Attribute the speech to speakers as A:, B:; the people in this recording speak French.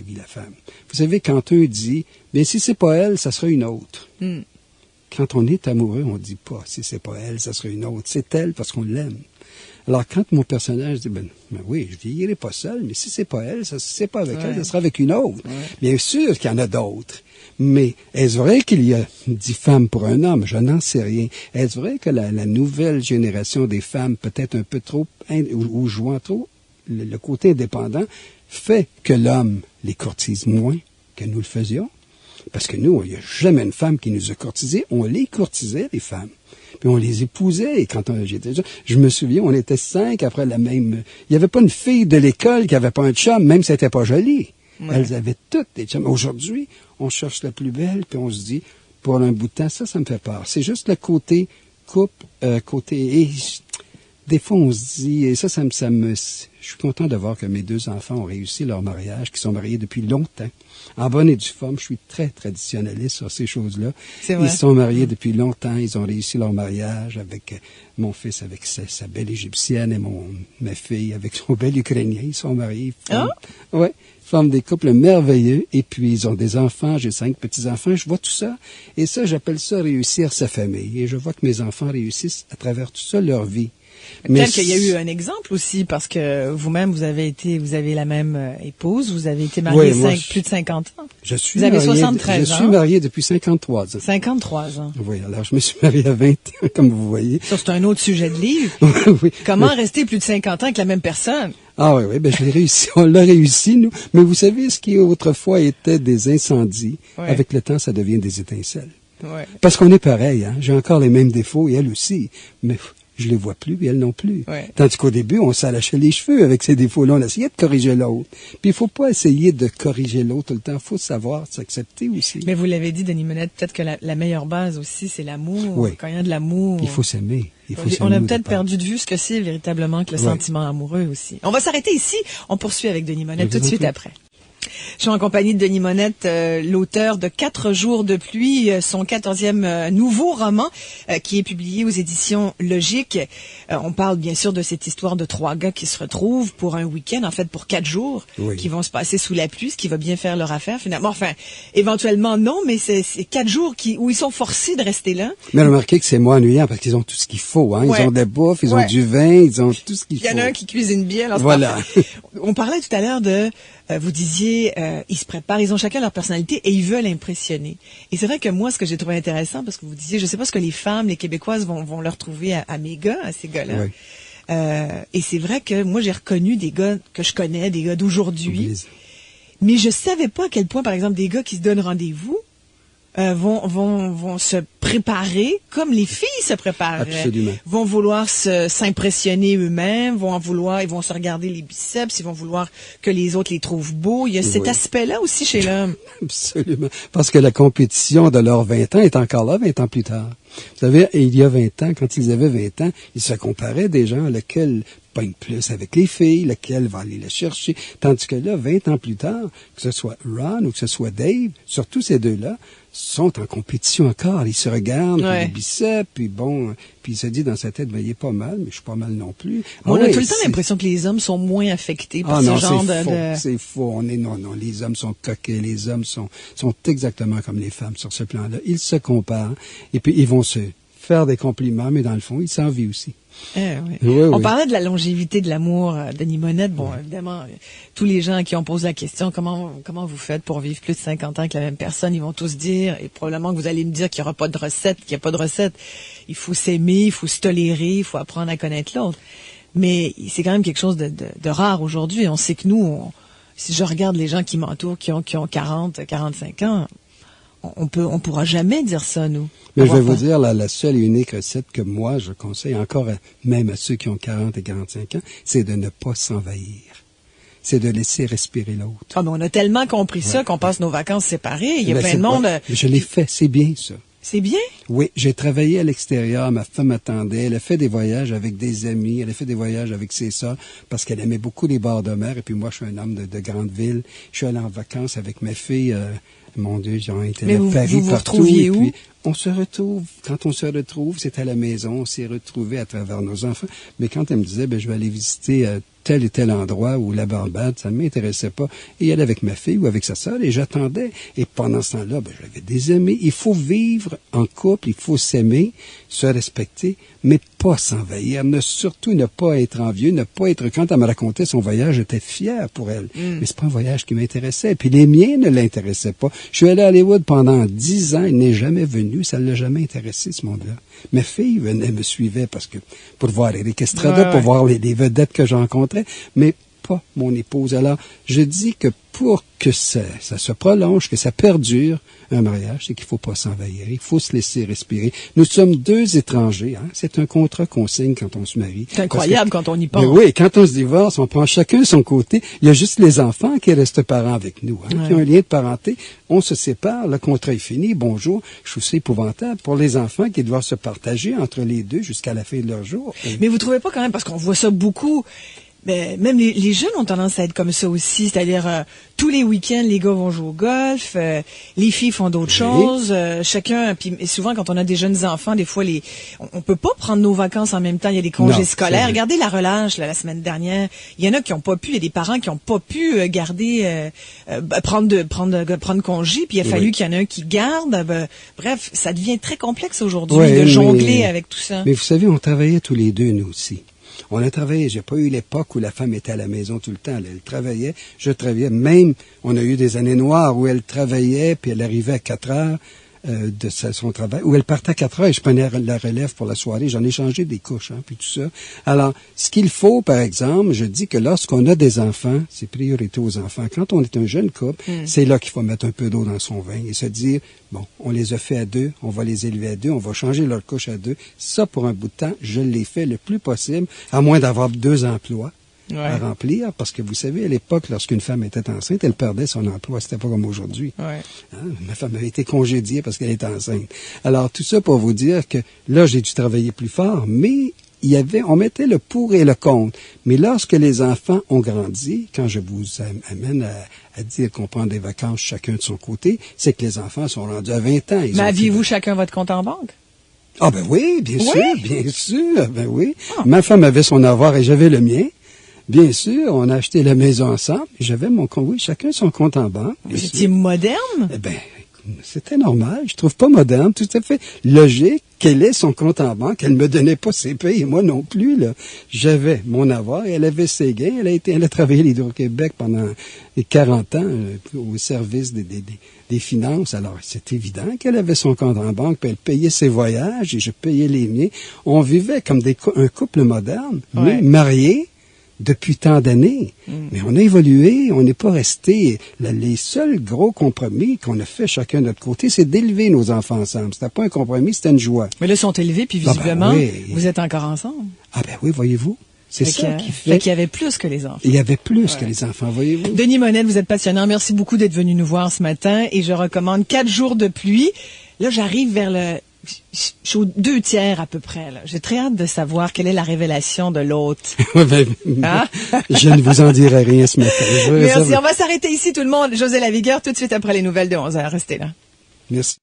A: vie, la femme. Vous savez, quand un dit, bien, si c'est pas elle, ça sera une autre. Quand on est amoureux, on dit pas, si c'est pas elle, ça sera une autre. C'est elle parce qu'on l'aime. Alors, quand mon personnage dit, ben oui, je vieillirai pas seul, mais si c'est pas elle, c'est pas avec elle, ça sera avec une autre. Bien sûr qu'il y en a d'autres. Mais est-ce vrai qu'il y a 10 femmes pour un homme? Je n'en sais rien. Est-ce vrai que la nouvelle génération des femmes, peut-être un peu trop, ou jouant trop le côté indépendant, fait que l'homme les courtise moins que nous le faisions? Parce que nous, il n'y a jamais une femme qui nous a courtisés. On les courtisait, les femmes. Puis on les épousait. Et quand j'étais jeune, je me souviens, on était 5 après la même... Il n'y avait pas une fille de l'école qui n'avait pas un chum, même si elle n'était pas jolie. Ouais. Elles avaient toutes des chums. Aujourd'hui, on cherche la plus belle, puis on se dit, pour un bout de temps, ça me fait peur. C'est juste le côté couple, et des fois, on se dit, et ça me... Je suis content de voir que mes 2 enfants ont réussi leur mariage, qui sont mariés depuis longtemps. En bonne et due forme, je suis très traditionnaliste sur ces choses-là. C'est vrai. Ils se sont mariés depuis longtemps, ils ont réussi leur mariage avec mon fils, avec sa belle égyptienne, et ma fille avec son bel ukrainien. Ils sont mariés. Ouais, forment des couples merveilleux, et puis ils ont des enfants, j'ai 5 petits-enfants, je vois tout ça, et ça, j'appelle ça réussir sa famille. Et je vois que mes enfants réussissent à travers tout ça leur vie.
B: Peut-être qu'il y a eu un exemple aussi, parce que vous-même, vous avez la même épouse, vous avez été marié plus de 50 ans.
A: Vous avez 73 ans. Je suis marié depuis 53 ans.
B: 53 ans.
A: Oui, alors je me suis marié à 20 ans, comme vous voyez.
B: Ça, c'est un autre sujet de livre. Oui. Comment rester plus de 50 ans avec la même personne?
A: Ah oui, je l'ai réussi. On l'a réussi, nous. Mais vous savez, ce qui autrefois était des incendies, avec le temps, ça devient des étincelles. Ouais. Parce qu'on est pareil, hein. J'ai encore les mêmes défauts, et elle aussi. Mais je les vois plus, et elles non plus. Ouais. Tandis qu'au début, on s'allachait les cheveux avec ces défauts-là. On essayait de corriger l'autre. Puis il faut pas essayer de corriger l'autre tout le temps. Il faut savoir s'accepter aussi.
B: Mais vous l'avez dit, Denis Monette, peut-être que la meilleure base aussi, c'est l'amour. Oui. Quand il y a de l'amour.
A: Il faut s'aimer.
B: On a peut-être perdu de vue ce que c'est véritablement que le sentiment amoureux aussi. On va s'arrêter ici. On poursuit avec Denis Monette tout de suite après. Je suis en compagnie de Denis Monette, l'auteur de 4 jours de pluie, son 14e nouveau roman qui est publié aux éditions Logique. On parle bien sûr de cette histoire de 3 gars qui se retrouvent pour un week-end, en fait pour 4 jours, qui vont se passer sous la pluie, ce qui va bien faire leur affaire finalement. Enfin, éventuellement non, mais c'est 4 jours où ils sont forcés de rester là.
A: Mais remarquez que c'est moins ennuyant parce qu'ils ont tout ce qu'il faut. Hein. Ils ont de la bouffe, ils ont du vin, ils ont tout ce qu'il faut.
B: Il y en a un qui cuisine bien. Alors
A: voilà.
B: On parlait tout à l'heure de... vous disiez, ils se préparent, ils ont chacun leur personnalité et ils veulent impressionner. Et c'est vrai que moi, ce que j'ai trouvé intéressant, parce que vous disiez, je sais pas ce que les femmes, les Québécoises vont leur trouver à mes gars, à ces gars-là. Oui. Et c'est vrai que moi, j'ai reconnu des gars que je connais, des gars d'aujourd'hui. Mais je savais pas à quel point, par exemple, des gars qui se donnent rendez-vous vont se préparer comme les filles se préparent.
A: Absolument.
B: Vont vouloir s'impressionner eux-mêmes, ils vont se regarder les biceps, ils vont vouloir que les autres les trouvent beaux. Il y a cet aspect-là aussi chez l'homme.
A: Absolument. Parce que la compétition de leurs 20 ans est encore là 20 ans plus tard. Vous savez, il y a 20 ans, quand ils avaient 20 ans, ils se comparaient des gens lequel pogne plus avec les filles, lequel va aller les chercher. Tandis que là, 20 ans plus tard, que ce soit Ron ou que ce soit Dave, surtout ces deux-là, sont en compétition encore. Ils se regardent, puis les biceps, puis puis il se dit dans sa tête, il est pas mal, mais je suis pas mal non plus.
B: On a tout le temps l'impression que les hommes sont moins affectés par ce genre de...
A: c'est faux. Non, les hommes sont coquets, les hommes sont exactement comme les femmes sur ce plan-là. Ils se comparent, et puis ils vont se faire des compliments, mais dans le fond, ils s'envient aussi.
B: On parlait de la longévité de l'amour, Denis Monette. Bon, évidemment, tous les gens qui ont posé la question, comment vous faites pour vivre plus de 50 ans avec la même personne, ils vont tous dire, et probablement que vous allez me dire qu'il n'y aura pas de recette, qu'il n'y a pas de recette. Il faut s'aimer, il faut se tolérer, il faut apprendre à connaître l'autre. Mais c'est quand même quelque chose de rare aujourd'hui. On sait que nous, si je regarde les gens qui m'entourent, qui ont 40, 45 ans, on pourra jamais dire ça, nous.
A: Mais je vais vous dire, la seule et unique recette que moi, je conseille encore, même à ceux qui ont 40 et 45 ans, c'est de ne pas s'envahir. C'est de laisser respirer l'autre.
B: Ah, mais on a tellement compris ça qu'on passe nos vacances séparées. Il y a plein de monde...
A: Je l'ai fait, c'est bien ça.
B: C'est bien?
A: Oui, j'ai travaillé à l'extérieur, ma femme attendait, elle a fait des voyages avec des amis, elle a fait des voyages avec ses sœurs, parce qu'elle aimait beaucoup les bords de mer, et puis moi, je suis un homme de grande ville. Je suis allé en vacances avec ma fille mon Dieu, Jean était
B: Mais
A: à Paris,
B: vous
A: partout.
B: retrouviez où?
A: Puis, on se retrouve. Quand on se retrouve, c'est à la maison. On s'est retrouvés à travers nos enfants. Mais quand elle me disait, je vais aller visiter tel et tel endroit ou la Barbade, ça ne m'intéressait pas. Et elle avec ma fille ou avec sa sœur, et j'attendais. Et pendant ce temps-là, j'avais des amis. Il faut vivre en couple, il faut s'aimer, se respecter, mais pas s'envahir. Surtout ne pas être envieux, ne pas être... Quand elle me racontait son voyage, j'étais fier pour elle. Mais c'est pas un voyage qui m'intéressait. Puis les miens ne l'intéressaient pas. Je suis allé à Hollywood pendant 10 ans. Il n'est jamais venu. Ça ne l'a jamais intéressé, ce monde-là. Mes filles venaient, me suivaient parce que pour voir Eric Estrada, pour voir les vedettes que je rencontrais, mais pas mon épouse. Alors, je dis que pour que ça se prolonge, que ça perdure, un mariage, c'est qu'il faut pas s'envahir. Il faut se laisser respirer. Nous sommes 2 étrangers. Hein? C'est un contrat qu'on signe quand on se marie.
B: C'est incroyable quand on y pense.
A: Mais oui, quand on se divorce, on prend chacun son côté. Il y a juste les enfants qui restent parents avec nous, qui ont un lien de parenté. On se sépare, le contrat est fini, bonjour. Je trouve ça épouvantable pour les enfants qui doivent se partager entre les deux jusqu'à la fin de leur jour.
B: Mais vous trouvez pas quand même, parce qu'on voit ça beaucoup... Mais même les jeunes ont tendance à être comme ça aussi, c'est-à-dire tous les week-ends, les gars vont jouer au golf, les filles font d'autres choses, chacun. Puis souvent, quand on a des jeunes enfants, des fois, on peut pas prendre nos vacances en même temps. Il y a des congés scolaires. Regardez la relâche la semaine dernière. Il y en a qui ont pas pu, il y a des parents qui ont pas pu garder, prendre congé. Puis il a fallu qu'il y en ait un qui garde. Bref, ça devient très complexe aujourd'hui de jongler avec tout ça.
A: Mais vous savez, on travaillait tous les deux, nous aussi. On a travaillé. J'ai pas eu l'époque où la femme était à la maison tout le temps. Elle travaillait, je travaillais. Même, on a eu des années noires où elle travaillait, puis elle arrivait à 4 heures de son travail, où elle partait à 4 heures et je prenais la relève pour la soirée. J'en ai changé des couches, puis tout ça. Alors, ce qu'il faut, par exemple, je dis que lorsqu'on a des enfants, c'est priorité aux enfants. Quand on est un jeune couple, c'est là qu'il faut mettre un peu d'eau dans son vin et se dire, bon, on les a fait à 2, on va les élever à 2, on va changer leur couche à 2. Ça, pour un bout de temps, je l'ai fait le plus possible, à moins d'avoir 2 emplois. À remplir, parce que vous savez, à l'époque, lorsqu'une femme était enceinte, elle perdait son emploi. C'était pas comme aujourd'hui. Ma femme avait été congédiée parce qu'elle était enceinte. Alors, tout ça pour vous dire que là, j'ai dû travailler plus fort, mais on mettait le pour et le contre. Mais lorsque les enfants ont grandi, quand je vous amène à dire qu'on prend des vacances chacun de son côté, c'est que les enfants sont rendus à 20 ans.
B: Mais aviez-vous chacun votre compte en banque?
A: Ah ben oui, bien sûr, ben oui. Ma femme avait son avoir et j'avais le mien. Bien sûr, on a acheté la maison ensemble. J'avais mon compte, oui, chacun son compte en banque.
B: Vous étiez moderne?
A: Eh bien, c'était normal. Je trouve pas moderne, tout à fait logique. Quel est son compte en banque? Elle me donnait pas ses payes, et moi non plus, là. J'avais mon avoir, et elle avait ses gains. Elle a travaillé à l'Hydro-Québec pendant 40 ans au service des finances. Alors, c'est évident qu'elle avait son compte en banque, puis elle payait ses voyages, et je payais les miens. On vivait comme un couple moderne, mais marié depuis tant d'années. Mais on a évolué, on n'est pas resté. Les seuls gros compromis qu'on a fait chacun de notre côté, c'est d'élever nos enfants ensemble. C'était pas un compromis, c'était une joie.
B: Mais là, ils sont élevés, puis visiblement, vous êtes encore ensemble.
A: Ah ben oui, voyez-vous. C'est ça qui fait.
B: Fait qu'il y avait plus que les enfants.
A: Il y avait plus que les enfants, voyez-vous.
B: Denis Monette, vous êtes passionnant. Merci beaucoup d'être venu nous voir ce matin. Et je recommande 4 jours de pluie. Là, j'arrive vers je suis aux 2 tiers à peu près. J'ai très hâte de savoir quelle est la révélation de l'autre.
A: Je ne vous en dirai rien ce matin.
B: Merci. On va s'arrêter ici tout le monde. José Lavigueur, tout de suite après les nouvelles de 11h. Restez là.
A: Merci.